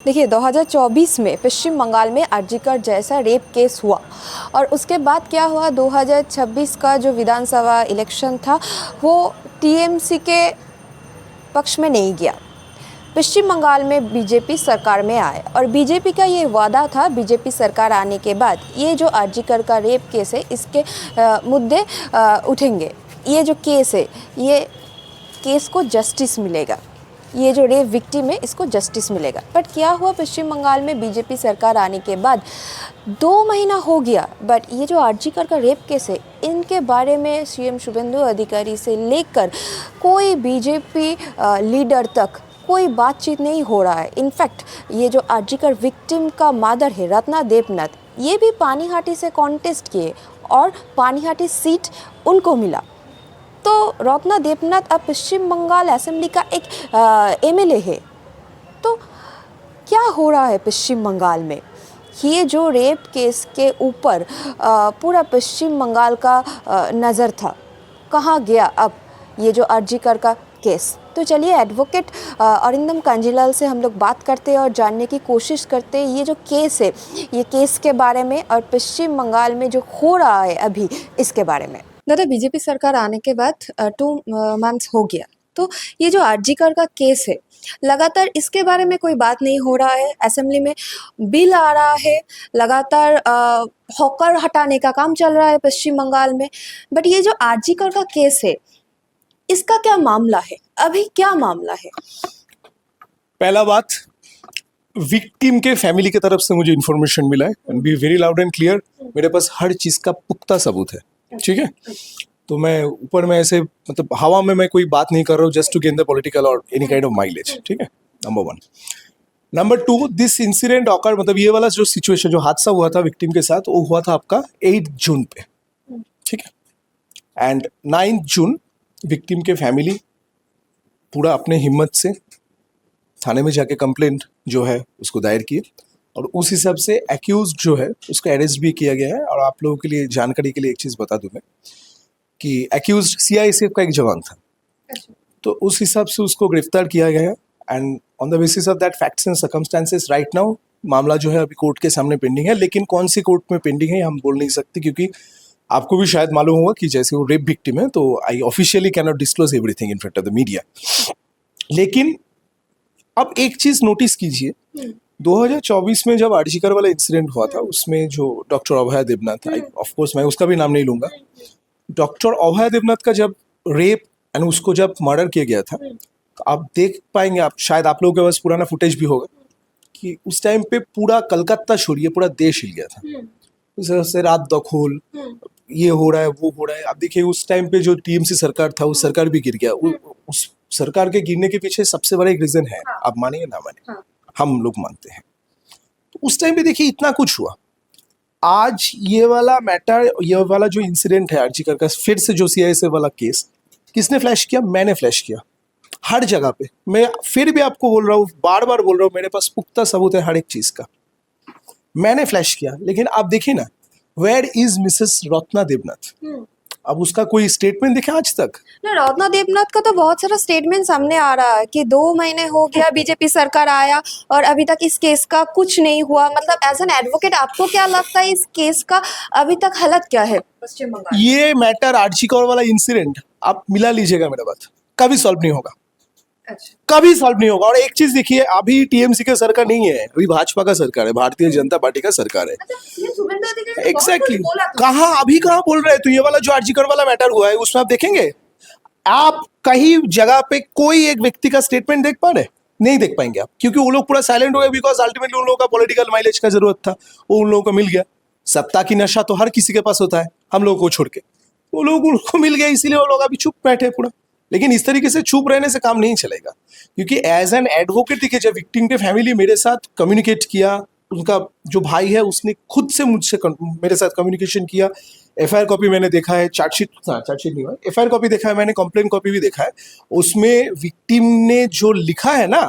देखिए 2024 में पश्चिम बंगाल में आरजीकर जैसा रेप केस हुआ और उसके बाद क्या हुआ 2026 का जो विधानसभा इलेक्शन था वो टीएमसी के पक्ष में नहीं गया। पश्चिम बंगाल में बीजेपी सरकार में आए और बीजेपी का ये वादा था बीजेपी सरकार आने के बाद ये जो आरजीकर का रेप केस है इसके मुद्दे उठेंगे। ये जो केस है ये केस को जस्टिस मिलेगा, ये जो रेप विक्टिम है इसको जस्टिस मिलेगा। बट क्या हुआ पश्चिम बंगाल में बीजेपी सरकार आने के बाद 2 महीना हो गया बट ये जो आरजीकर का रेप केस है इनके बारे में सीएम शुभेंदु अधिकारी से लेकर कोई बीजेपी लीडर तक कोई बातचीत नहीं हो रहा है। इनफैक्ट ये जो आरजीकर विक्टिम का मदर है रत्ना देवनाथ ये भी पानीहाटी से कॉन्टेस्ट किए और पानीहाटी सीट उनको मिला। तो रत्ना देवनाथ अब पश्चिम बंगाल असेंबली का एक एमएलए है। तो क्या हो रहा है पश्चिम बंगाल में? ये जो रेप केस के ऊपर पूरा पश्चिम बंगाल का नज़र था, कहाँ गया अब ये जो आरजीकर का केस? तो चलिए एडवोकेट अरिंदम कांजीलाल से हम लोग बात करते हैं और जानने की कोशिश करते हैं ये जो केस है ये केस के बारे में और पश्चिम बंगाल में जो हो रहा है अभी इसके बारे में। दादा, बीजेपी सरकार आने के बाद 2 मंथ्स हो गया, तो ये जो आरजीकर का केस है लगातार इसके बारे में कोई बात नहीं हो रहा है। असेंबली में बिल आ रहा है, लगातार हॉकर हटाने का काम चल रहा है पश्चिम बंगाल में। बट ये जो आरजीकर का केस है इसका क्या मामला है, अभी क्या मामला है? पहला बात, विक्टिम के फैमिली की तरफ से मुझे इन्फॉर्मेशन मिला है and be very loud and clear, मेरे पास हर चीज का पुख्ता सबूत है। ठीक है, तो मैं ऊपर में ऐसे मतलब हवा में मैं कोई बात नहीं कर रहा हूँ just to gain the political और एनी काइंड ऑफ माइलेज। ठीक है, number 1। Number 2, this incident occur मतलब ये वाला जो सिचुएशन जो हादसा हुआ था विक्टिम के साथ वो हुआ था आपका 8 जून पे। ठीक है, एंड 9 जून विक्टिम के फैमिली पूरा अपने हिम्मत से थाने में जाके कंप्लेंट जो है उसको दायर किए और उस हिसाब से एक्यूज जो है उसको अरेस्ट भी किया गया है। और आप लोगों के लिए जानकारी के लिए एक चीज़ बता दूं मैं कि एक्यूज सीआईएसएफ का एक जवान था, तो उस हिसाब से उसको गिरफ्तार किया गया है and on the basis of that facts and circumstances right now मामला जो है अभी कोर्ट के सामने पेंडिंग है। लेकिन कौन सी कोर्ट में पेंडिंग है हम बोल नहीं सकते क्योंकि आपको भी शायद मालूम होगा कि जैसे वो रेप विक्टिम है तो I officially can not disclose everything in front of the media. लेकिन अब एक चीज नोटिस कीजिए, 2024 में जब आरजीकर वाला इंसिडेंट हुआ था उसमें जो doctor Abhay Devnath, of course मैं उसका भी नाम नहीं लूंगा, डॉक्टर अभय देवनाथ का जब रेप एंड उसको जब मर्डर किया गया था तो आप देख पाएंगे, आप शायद आप लोगों के पास पुराना फुटेज भी होगा कि उस टाइम पे पूरा कलकत्ता छोड़िए पूरा देश हिल गया था। उस तरह से रात दखोल ये हो रहा है वो हो रहा है। आप देखिए उस टाइम पे जो टीएमसी सरकार था उस सरकार भी गिर गया। उस सरकार के गिरने के पीछे सबसे बड़ा एक रीजन है, आप मानिए ना मानिए, हम लोग मानते हैं। तो उस टाइम पे देखिए इतना कुछ हुआ। आज ये वाला मैटर, ये वाला जो इंसिडेंट है आरजीकर का, फिर से जो सीआईएसएफ वाला केस किसने फ्लैश किया? मैंने फ्लैश किया हर जगह पे। मैं फिर भी आपको बोल रहा हूँ, बार बार बोल रहा हूँ, मेरे पास पुख्ता सबूत है हर एक चीज का, मैंने फ्लैश किया। लेकिन आप देखिए ना, where is Mrs Ratna Devnath? अब उसका कोई स्टेटमेंट दिखे आज तक? ना, रत्ना देवनाथ का तो बहुत सारा स्टेटमेंट सामने आ रहा है कि 2 महीने हो गया बीजेपी सरकार आया और अभी तक इस केस का कुछ नहीं हुआ। मतलब एज एन एडवोकेट आपको क्या लगता है इस केस का अभी तक हालत क्या है पश्चिम बंगाल? ये मैटर आरजीकर वाला इंसिडेंट आप मिला लीजिएगा, मेरा बात कभी सॉल्व नहीं होगा। अच्छा, कभी सॉल्व नहीं होगा। और एक चीज देखिए, अभी टीएमसी का सरकार नहीं है, अभी भाजपा का सरकार है, भारतीय जनता पार्टी का सरकार है। एग्जैक्टली कहाँ अभी कहाँ बोल रहे हैं? तो ये वाला जो आरजीकर वाला मैटर हुआ है उसमें आप देखेंगे, आप कहीं जगह पे कोई एक व्यक्ति का स्टेटमेंट देख पा रहे? नहीं देख पाएंगे आप, क्योंकि वो लोग पूरा साइलेंट हो गए बिकॉज अल्टीमेटली उन लोगों का पॉलिटिकल माइलेज का जरूरत था, वो उन लोगों को मिल गया। सत्ता की नशा तो हर किसी के पास होता है, हम लोगों को छोड़ के वो लोग उनको मिल गया, इसीलिए वो लोग अभी चुप बैठे पूरा। लेकिन इस तरीके से चुप रहने से काम नहीं चलेगा, क्योंकि एज एन एडवोकेट देखिए, जब विक्टिम के फैमिली मेरे साथ कम्युनिकेट किया, उनका जो भाई है उसने खुद से मुझसे मेरे साथ कम्युनिकेशन किया, एफआईआर कॉपी मैंने देखा है, चार्जशीट नहीं हुआ, एफआईआर कॉपी देखा है मैंने, कंप्लेंट कॉपी भी देखा है। उसमें विक्टिम ने जो लिखा है ना,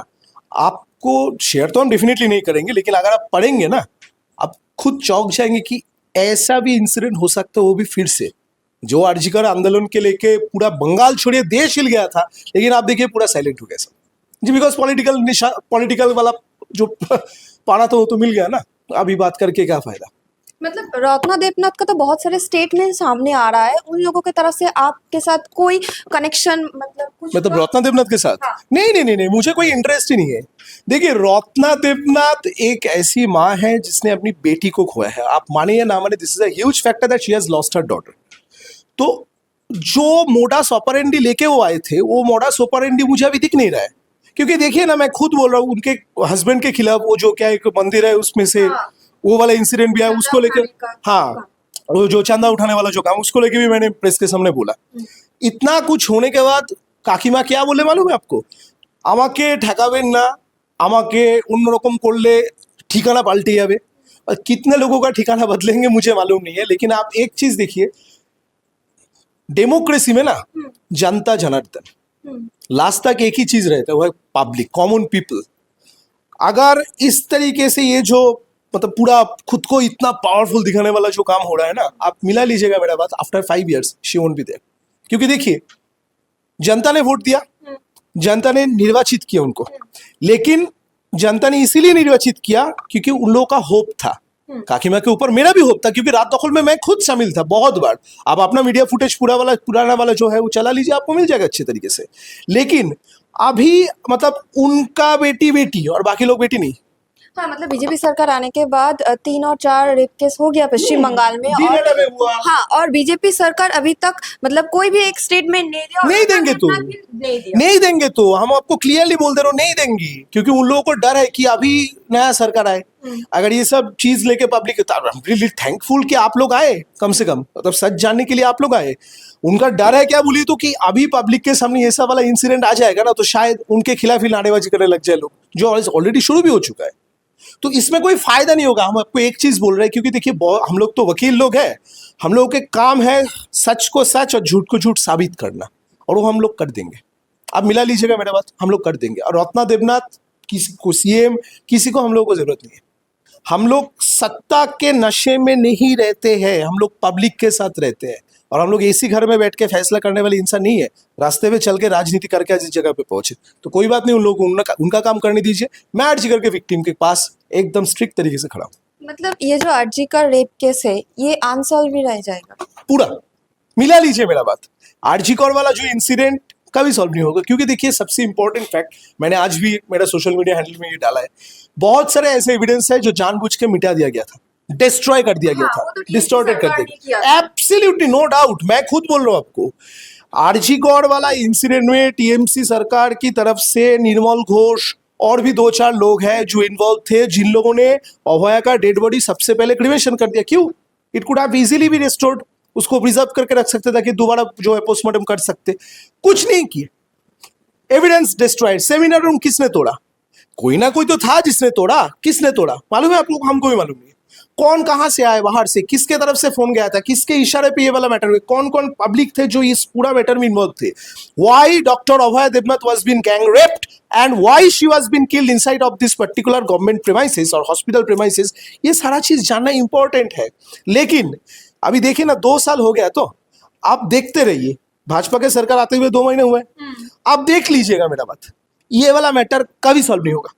आपको शेयर तो हम डेफिनेटली नहीं करेंगे, लेकिन अगर आप पढ़ेंगे ना आप खुद चौंक जाएंगे कि ऐसा भी इंसिडेंट हो सकता है, वो भी फिर से। जो आरजीकर आंदोलन के लेके पूरा बंगाल छोड़िए देश हिल गया था, लेकिन आप देखिए पूरा साइलेंट हो गया सब जी, बिकॉज पॉलिटिकल वाला जो पाना था वो तो मिल गया ना, अभी बात करके क्या फायदा। मतलब रत्ना देवनाथ का तो बहुत सारे स्टेटमेंट सामने आ रहा है, उन लोगों की तरफ से आपके साथ कोई कनेक्शन मतलब कुछ मतलब हुआ? रत्ना देवनाथ के साथ? हाँ। नहीं नहीं नहीं नहीं, मुझे कोई इंटरेस्ट ही नहीं है। देखिए, रत्ना देवनाथ एक ऐसी माँ है जिसने अपनी बेटी को खोया है। आप माने या ना माने, this is a huge factor that she has lost her daughter. तो जो मोडास ऑपरेंडी लेके वो आए थे, वो मोडास ऑपरेंडी मुझे अभी दिख नहीं रहा है। क्योंकि देखिए ना, मैं खुद बोल रहा हूँ, उनके हस्बैंड के खिलाफ वो जो क्या एक मंदिर है उसमें से हाँ। वो वाला इंसिडेंट भी है, चंदा उसको लेके, उठाने का हाँ, काम। वो जो चंदा उठाने वाला जो काम, उसको लेके भी मैंने प्रेस के सामने बोला। इतना कुछ होने के बाद কাকিমা क्या बोले मालूम है आपको? আমাকে ঠেকাবেন না, আমাকে অন্যরকম করলে ঠিকানা পাল্টে যাবে। और कितने लोगों का ठिकाना बदलेंगे मुझे मालूम नहीं है, लेकिन आप एक चीज देखिए, डेमोक्रेसी में ना जनता जनार्दन, लास्ट तक एक ही चीज रहता है, वो है पब्लिक, कॉमन पीपल। अगर इस तरीके से ये जो मतलब पूरा खुद को इतना पावरफुल दिखाने वाला जो काम हो रहा है ना, आप मिला लीजिएगा मेरा बात, after 5 years she won't be there. क्योंकि देखिए, जनता ने वोट दिया, जनता ने निर्वाचित किया उनको, लेकिन जनता ने इसीलिए निर्वाचित किया क्योंकि उन लोगों का होप था। काकीमा के ऊपर मेरा भी होप था, क्योंकि रात दखल में मैं खुद शामिल था बहुत बार। आप अपना मीडिया फुटेज पुराना वाला जो है वो चला लीजिए, आपको मिल जाएगा अच्छे तरीके से। लेकिन अभी मतलब उनका बेटी और बाकी लोग बेटी नहीं। हाँ, मतलब बीजेपी सरकार आने के बाद 3 और 4 रेप केस हो गया पश्चिम बंगाल में, दिनहरा में हुआ। हाँ, और बीजेपी सरकार अभी तक मतलब कोई भी एक स्टेटमेंट नहीं दिया और नहीं रत्ना देंगे तो देवनाथ भी नहीं दिया। नहीं देंगे, तो हम आपको क्लियरली बोल दे रहे हो, नहीं देंगी। क्योंकि उन लोगों को डर है कि अभी नया सरकार आए, अगर ये सब चीज लेके पब्लिक, रियली थैंकफुल कि आप लोग आए, कम से कम मतलब सच जानने के लिए आप लोग आए। उनका डर है क्या बोलिए तो, कि अभी पब्लिक के सामने ये सब वाला इंसिडेंट आ जाएगा ना, तो शायद उनके खिलाफ ही नारेबाजी करने लग जाए लोग, जो ऑलरेडी शुरू भी हो चुका है। तो इसमें कोई फायदा नहीं होगा। हम आपको एक चीज बोल रहे हैं, क्योंकि देखिए हम लोग तो वकील लोग हैं, हम लोगों के काम है सच को सच और झूठ को झूठ साबित करना, और वो हम लोग कर देंगे। आप मिला लीजिएगा मेरा बात, हम लोग कर देंगे। और रत्ना देवनाथ किसी को सीएम, किसी को हम लोगों को जरूरत नहीं है। हम लोग सत्ता के नशे में नहीं रहते हैं, हम लोग पब्लिक के साथ रहते हैं। और हम लोग एसी घर में बैठ के फैसला करने वाले इंसान नहीं है, रास्ते में चल के राजनीति करके आज इस जगह पे पहुंचे। तो कोई बात नहीं, उन लोगों को उनका काम करने दीजिए। मैं आरजी के विक्टिम के पास एकदम स्ट्रिक्ट तरीके से खड़ा हूँ। मतलब ये जो आरजी का रेप केस है, ये अनसॉल्व भी रह जाएगा पूरा, मिला लीजिए मेरा बात। आरजी कौर वाला जो इंसिडेंट कभी सॉल्व नहीं होगा, क्योंकि देखिए सबसे इंपॉर्टेंट फैक्ट, मैंने आज भी मेरा सोशल मीडिया हैंडल में ये डाला है, बहुत सारे ऐसे एविडेंस है जो जानबूझ के मिटा दिया गया था, डिस्ट्रॉय कर दिया गया हाँ, था, वो तो TMC डिस्टॉर्टेड कर सरकार ने दिया किया गया। एब्सोल्युटली नो डाउट, मैं खुद बोल रहा हूँ आपको, आरजी कौर वाला इंसिडेंट में टीएमसी सरकार की तरफ से निर्मल घोष और भी 2-4 लोग हैं जो इन्वॉल्व थे, जिन लोगों ने अभया का डेड बॉडी सबसे पहले क्रिमेशन कर दिया। क्यों? It could have easily be restored, उसको प्रिजर्व करके रख सकते ताकि दोबारा जो है पोस्टमार्टम कर सकते। कुछ नहीं किए, एविडेंस डिस्ट्रॉयड। सेमिनार रूम किसने तोड़ा? कोई ना कोई तो था जिसने तोड़ा। किसने तोड़ा मालूम है आप लोग? हमको भी मालूम नहीं। कौन कहां से आए बाहर से, किसके तरफ से फोन गया था, किसके इशारे पे ये वाला मैटर हुआ, कौन कौन पब्लिक थे जो इस पूरा मैटर में इन्वॉल्व थे। Why doctor Abhaya Devnath was been gang raped and why she was been killed inside of this particular government premises और हॉस्पिटल प्रेमाइसेस, ये सारा चीज जानना इंपॉर्टेंट है। लेकिन अभी देखिए ना, 2 साल हो गया, तो आप देखते रहिए, भाजपा के सरकार आते हुए 2 महीने हुए, आप देख लीजिएगा मेरा बात, ये वाला मैटर कभी सॉल्व नहीं होगा।